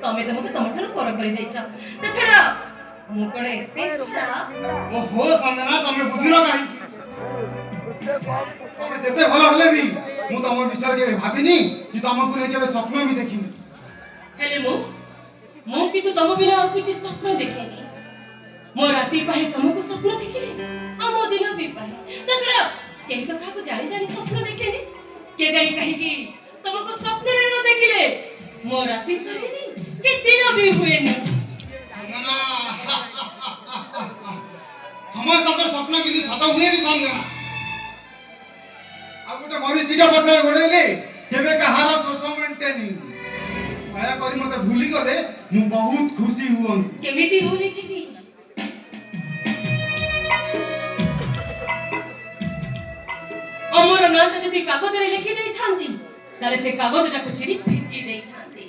ତମେ ତ ମତେ ତମଠାରୁ ପର କରିଦେଇଛ। ତା ଛଡ଼ା ମୁଁ କଣ ଏତେ ଖରାପ? ଓହୋ ସଞ୍ଜନା, ତମେ ବୁଝିଲ କାହିଁ? ତମେ ଯେତେ ଭଲ ହେଲେ ବି ମୁଁ ତମ ବିଷୟରେ କେବେ ଭାବିନି କି ତମକୁ ନେଇ କେବେ ସ୍ୱପ୍ନ ବି ଦେଖିନି। ହେଲେ ମୁଁ କିନ୍ତୁ ତମ ବିନା ଆଉ କିଛି ସ୍ୱପ୍ନ ଦେଖେନି। ମୋ ରାତି ପାହି ତମକୁ ସ୍ୱପ୍ନ ଦେଖିଲି, ଆଉ ମୋ ଦିନ ବି ପାହି। ତା ଛଡ଼ା କେହି ତ କାହାକୁ ଜାଣି ଜାଣି ସ୍ୱପ୍ନ ଦେଖେନି। କେଜାଣି କାହିଁକି ତମକୁ ସ୍ୱପ୍ନରେ ନ ଦେଖିଲେ ମୋ ରାତି ସରେନି କି ଦିନ ବି ହୁଏନି। ସଞ୍ଜନା, ସମସ୍ତଙ୍କର ସ୍ୱପ୍ନ କିନ୍ତୁ ସତ ହୁଏନି ସଞ୍ଜନା। ଆଉ ଗୋଟେ ମରିଚିକା ପଛରେ ଗୋଡ଼େଇଲେ କେବେ କାହାର ଶୋଷ ମେଣ୍ଟେନି। ଦୟାକରି ମତେ ଭୁଲିଗଲେ ମୁଁ ବହୁତ ଖୁସି ହୁଅନ୍ତି। କେମିତି ଭୁଲିଯିବି? ଅମର ନାଁଟା ଯଦି କାଗଜରେ ଲେଖି ଦେଇଥାନ୍ତି ତାହେଲେ ସେ କାଗଜଟାକୁ ଚିରି ଫିକି ଦେଇଥାନ୍ତି।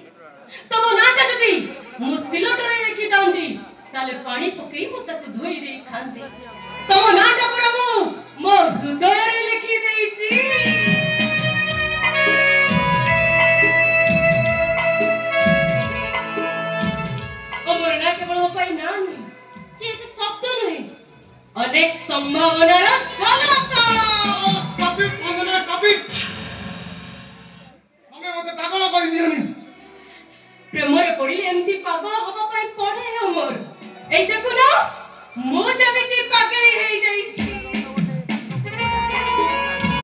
ତମ ନାଁଟା ଯଦି ମୁଁ ସିଲଟରେ ଲେଖିଥାନ୍ତି ତାହେଲେ ପାଣି ପକେଇ ମୁଁ ତାକୁ ଧୋଇ ଦେଇଥାନ୍ତି। ତମ ନାଁଟା ପରା ମୁଁ ମୋ ହୃଦୟରେ ଲେଖି ଦେଇଛି। ଅମର ନାଁ କେବଳ ମୋ ପାଇଁ ନାଁ ନୁହେଁ, ସେ ଏକ ଶବ୍ଦ ନୁହେଁ, ଅନେକ ସମ୍ଭାବନାର ଝଲକ। କପି ସଞ୍ଜନା, କପି, ତମେ ମତେ ପାଗଳ କରିଦିଅନି। ପ୍ରେମରେ ପଡ଼ିଲେ ଏମିତି ପାଗଳ ହବା ପାଇଁ ପଡ଼େ ଅମର। ଏଇ ଦେଖୁନ, ମୁଁ ଯେମିତି ପାଗଳି ହେଇଯାଇଛି।